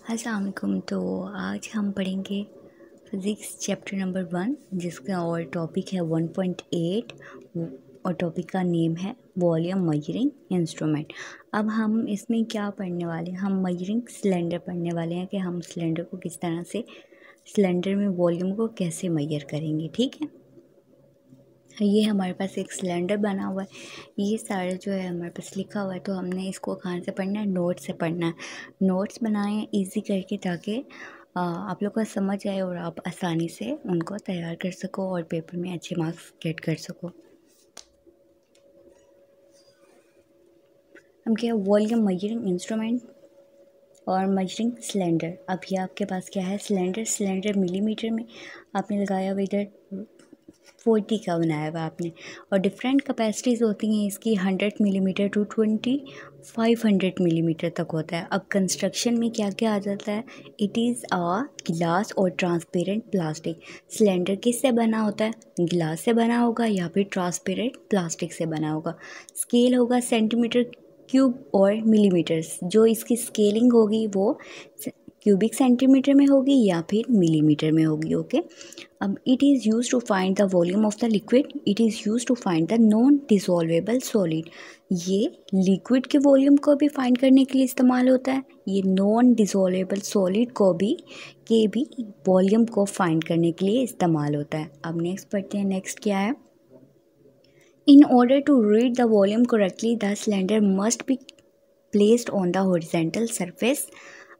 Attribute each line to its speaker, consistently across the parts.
Speaker 1: अस्सलाम वालेकुम। तो आज हम पढ़ेंगे फिज़िक्स चैप्टर नंबर 1 जिसका और टॉपिक है 1.8 और टॉपिक का नेम है वॉल्यूम मेजरिंग इंस्ट्रूमेंट। अब हम इसमें क्या पढ़ने वाले हैं, हम मेजरिंग सिलेंडर पढ़ने वाले हैं कि हम सिलेंडर को किस तरह से सिलेंडर में वॉल्यूम को कैसे मेजर करेंगे। ठीक है, ये हमारे पास एक सिलेंडर बना हुआ है, ये सारा जो है हमारे पास लिखा हुआ है। तो हमने इसको कहाँ से पढ़ना है, नोट से पढ़ना है। नोट्स बनाएं इजी करके ताकि आप लोग को समझ आए और आप आसानी से उनको तैयार कर सको और पेपर में अच्छे मार्क्स गेट कर सको। हम क्या वॉल्यूम मेजरिंग इंस्ट्रूमेंट और मेजरिंग सिलेंडर। अब ये आपके पास क्या है, सिलेंडर मिलीमीटर में आपने लगाया हुआ, इधर 40 का बनाया हुआ आपने, और डिफरेंट कैपेसिटीज़ होती हैं इसकी 100 मिलीमीटर टू 2500 मिलीमीटर तक होता है। अब कंस्ट्रक्शन में क्या क्या आ जाता है, इट इज़ अ गिलास और ट्रांसपेरेंट प्लास्टिक। सिलेंडर किस से बना होता है, गिलास से बना होगा या फिर ट्रांसपेरेंट प्लास्टिक से बना होगा। स्केल होगा सेंटीमीटर क्यूब और मिलीमीटर्स। जो इसकी स्केलिंग होगी वो क्यूबिक सेंटीमीटर में होगी या फिर मिलीमीटर में होगी। ओके, अब it is use to find the volume of the liquid, it is use to find the non dissolvable solid. ये लिक्विड के वॉल्यूम को भी फाइंड करने के लिए इस्तेमाल होता है, ये नॉन डिसॉल्वेबल सॉलिड को भी वॉल्यूम को फाइंड करने के लिए इस्तेमाल होता है। अब नेक्स्ट पढ़ते हैं, नेक्स्ट क्या है, in order to read the volume correctly the cylinder must be placed on the horizontal surface.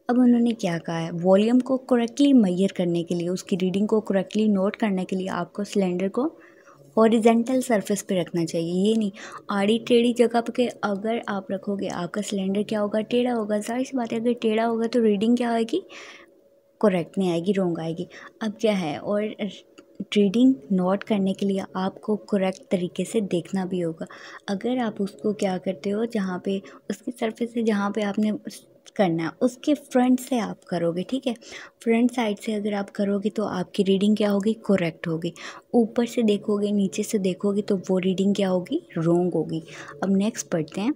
Speaker 1: अब उन्होंने क्या कहा है, वॉल्यूम को करेक्टली मेजर करने के लिए, उसकी रीडिंग को करेक्टली नोट करने के लिए आपको सिलेंडर को हॉरिजेंटल सरफेस पे रखना चाहिए। ये नहीं आड़ी टेढ़ी जगह पे अगर आप रखोगे आपका सिलेंडर क्या होगा, टेढ़ा होगा। जाहिर सी बात है, अगर टेढ़ा होगा तो रीडिंग क्या आएगी, करेक्ट नहीं आएगी, रॉन्ग आएगी। अब क्या है, और रीडिंग नोट करने के लिए आपको करेक्ट तरीके से देखना भी होगा। अगर आप उसको क्या करते हो, जहाँ पे उसकी सरफेस से जहाँ पे आपने करना है उसके फ्रंट से आप करोगे, ठीक है, फ्रंट साइड से अगर आप करोगे तो आपकी रीडिंग क्या होगी, करेक्ट होगी। ऊपर से देखोगे, नीचे से देखोगे तो वो रीडिंग क्या होगी, रॉन्ग होगी। अब नेक्स्ट पढ़ते हैं,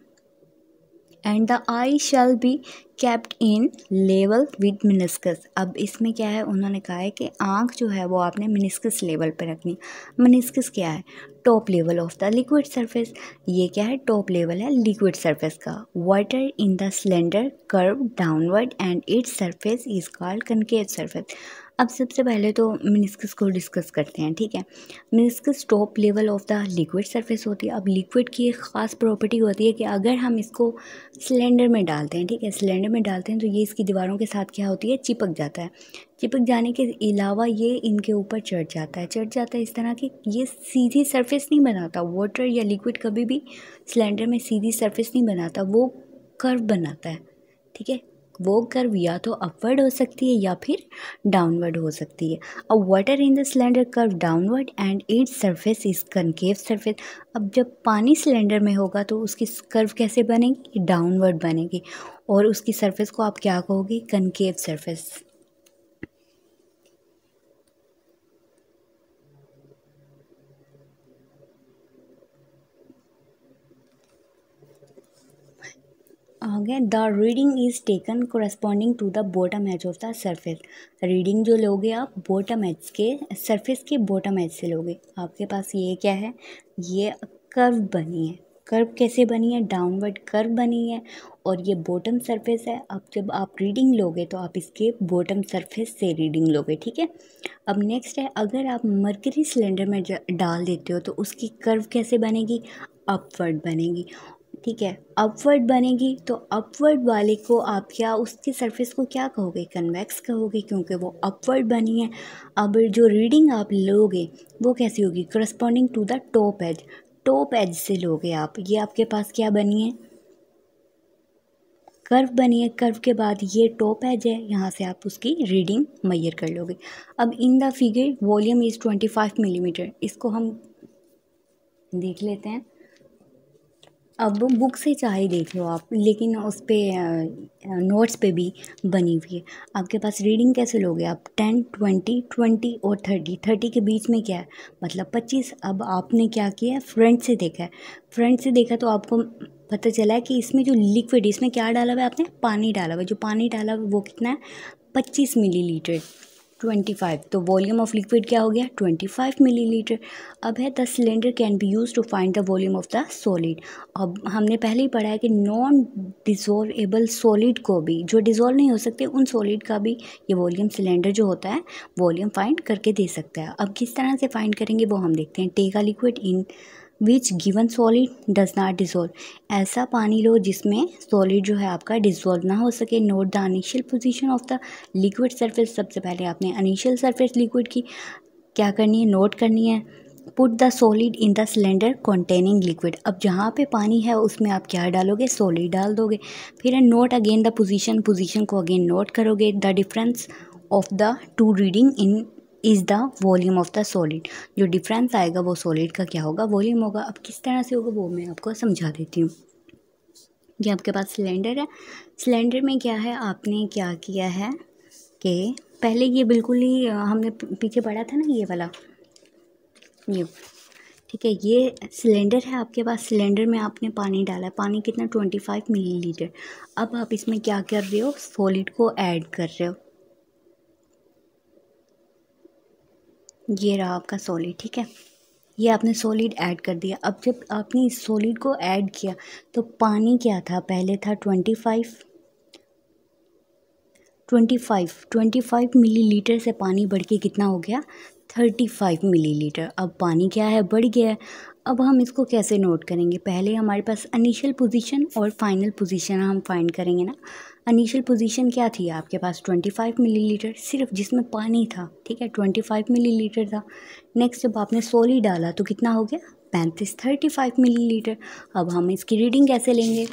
Speaker 1: and the I shall be kept in level with meniscus. अब इसमें क्या है, उन्होंने कहा है कि आँख जो है वो आपने मिनिस्कस लेवल पे रखनी। मिनिस्कस क्या है, top level of the liquid surface. ये क्या है, टॉप लेवल है लिक्विड सरफेस का। Water in the cylinder curve downward and its surface is called concave surface. अब सबसे पहले तो मिनिस्कस को डिस्कस करते हैं, ठीक है। Meniscus top level of the liquid surface होती है। अब लिक्विड की एक ख़ास प्रॉपर्टी होती है कि अगर हम इसको सिलेंडर में डालते हैं, ठीक है, सिलेंडर में डालते हैं तो ये इसकी दीवारों के साथ क्या होती है, चिपक जाता है। चिपक जाने के अलावा ये इनके ऊपर चढ़ जाता है इस तरह की, ये सीधी सरफेस नहीं बनाता। वाटर या लिक्विड कभी भी सिलेंडर में सीधी सरफेस नहीं बनाता, वो कर्व बनाता है, ठीक है। वो कर्व या तो अपवर्ड हो सकती है या फिर डाउनवर्ड हो सकती है। अब water in the cylinder curve downward and its surface is concave surface. अब जब पानी सिलेंडर में होगा तो उसकी कर्व कैसे बनेगी, डाउनवर्ड बनेगी, और उसकी सरफेस को आप क्या कहोगे, कनकेव सरफेस। आगे, the reading is taken corresponding to the bottom edge of the surface. Reading जो लोगे आप बॉटम एज के, सरफेस के बॉटम एज से लोगे। आपके पास ये क्या है, ये कर्व बनी है। कर्व कैसे बनी है, डाउनवर्ड कर्व बनी है, और ये बॉटम सरफेस है। अब जब आप रीडिंग लोगे तो आप इसके बॉटम सरफेस से रीडिंग लोगे, ठीक है। अब नेक्स्ट है, अगर आप मरकरी सिलेंडर में डाल देते हो तो उसकी कर्व कैसे बनेगी, अपवर्ड बनेगी, ठीक है। अपवर्ड बनेगी तो अपवर्ड वाले को आप क्या, उसकी सरफेस को क्या कहोगे, कन्वेक्स कहोगे, क्योंकि वो अपवर्ड बनी है। अब जो रीडिंग आप लोगे वो कैसी होगी, corresponding to the top edge, top edge से लोगे आप। ये आपके पास क्या बनी है, कर्व बनी है। कर्व के बाद ये टॉप एज है, यहाँ से आप उसकी रीडिंग मेजर कर लोगे। अब in the figure volume is 25 millimetre, इसको हम देख लेते हैं। अब बुक से चाहे देख लो आप, लेकिन उस पर नोट्स पे भी बनी हुई है। आपके पास रीडिंग कैसे लोगे आप, 10, 20 और 30 के बीच में क्या है, मतलब 25। अब आपने क्या किया है, फ्रंट से देखा है, फ्रंट से देखा तो आपको पता चला है कि इसमें जो लिक्विड, इसमें क्या डाला हुआ है आपने, पानी डाला हुआ है। जो पानी डाला हुआ है वो कितना है, 25 मिलीलीटर, 25। तो वॉल्यूम ऑफ लिक्विड क्या हो गया, 25 मिलीलीटर। अब है the cylinder can be use to find the volume of the solid. अब हमने पहले ही पढ़ा है कि नॉन डिसॉल्वेबल सॉलिड को भी, जो डिसॉल्व नहीं हो सकते, उन सॉलिड का भी ये वॉल्यूम सिलेंडर जो होता है वॉल्यूम फाइंड करके दे सकता है। अब किस तरह से फाइंड करेंगे वो हम देखते हैं। Take a liquid in which given solid does not dissolve. ऐसा पानी लो जिसमें सॉलिड जो है आपका डिसॉल्व ना हो सके। Note the initial position of the liquid surface. सबसे पहले आपने इनिशियल सरफेस लिक्विड की क्या करनी है, नोट करनी है। Put the solid in the cylinder containing liquid. अब जहाँ पे पानी है उसमें आप क्या डालोगे, सॉलिड डाल दोगे। फिर note again the position, position को अगेन नोट करोगे। The difference of the two reading in is the volume of the solid. जो डिफरेंस आएगा वो सॉलिड का क्या होगा, वॉल्यूम होगा। अब किस तरह से होगा वो मैं आपको समझा देती हूँ। ये आपके पास सिलेंडर है। सिलेंडर में क्या है, आपने क्या किया है कि पहले ये बिल्कुल ही हमने पीछे पढ़ा था ना, ये वाला, ये ठीक है, ये सिलेंडर है आपके पास। सिलेंडर में आपने पानी डाला है, पानी कितना, 25 मिलीलीटर। अब आप इसमें क्या कर रहे हो, सॉलिड को ऐड कर रहे हो। ये रहा आपका सॉलिड, ठीक है, ये आपने सॉलिड ऐड कर दिया। अब जब आपने इस सॉलिड को ऐड किया तो पानी क्या था, पहले था 25 मिलीलीटर से पानी बढ़ के कितना हो गया, 35 मिलीलीटर। अब पानी क्या है, बढ़ गया है। अब हम इसको कैसे नोट करेंगे, पहले हमारे पास इनिशियल पोजीशन और फाइनल पोजीशन हम फाइंड करेंगे ना। इनिशियल पोजीशन क्या थी आपके पास, 25 मिलीलीटर सिर्फ, जिसमें पानी था, ठीक है, 25 मिलीलीटर था। नेक्स्ट जब आपने सॉलिड डाला तो कितना हो गया, 35 मिलीलीटर। अब हम इसकी रीडिंग कैसे लेंगे,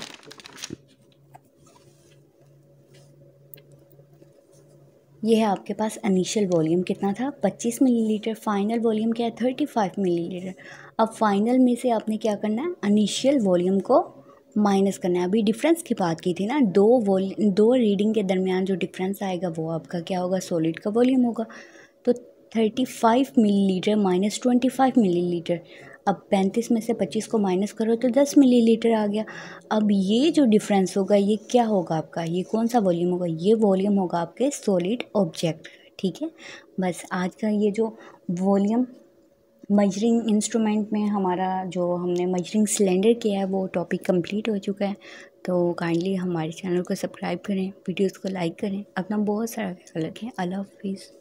Speaker 1: ये है आपके पास इनिशियल वॉल्यूम कितना था, 25 मिलीलीटर। फाइनल वॉल्यूम क्या है, 35 मिलीलीटर। अब फाइनल में से आपने क्या करना है, इनिशियल वॉल्यूम को माइनस करना है। अभी डिफरेंस की बात की थी ना, दो रीडिंग के दरमियान जो डिफरेंस आएगा वो आपका क्या होगा, सॉलिड का वॉल्यूम होगा। तो 35 मिलीलीटर माइनस 25 मिलीलीटर। अब 35 में से 25 को माइनस करो तो 10 मिलीलीटर आ गया। अब ये जो डिफरेंस होगा ये क्या होगा आपका, ये कौन सा वॉल्यूम होगा, ये वॉल्यूम होगा आपके सॉलिड ऑब्जेक्ट, ठीक है। बस आज का ये जो वॉल्यूम मेजरिंग इंस्ट्रूमेंट में हमारा जो हमने मेजरिंग सिलेंडर किया है वो टॉपिक कंप्लीट हो चुका है। तो काइंडली हमारे चैनल को सब्सक्राइब करें, वीडियोस को लाइक करें, अपना बहुत सारा ख्याल रखें। अल्लाह हाफिज़।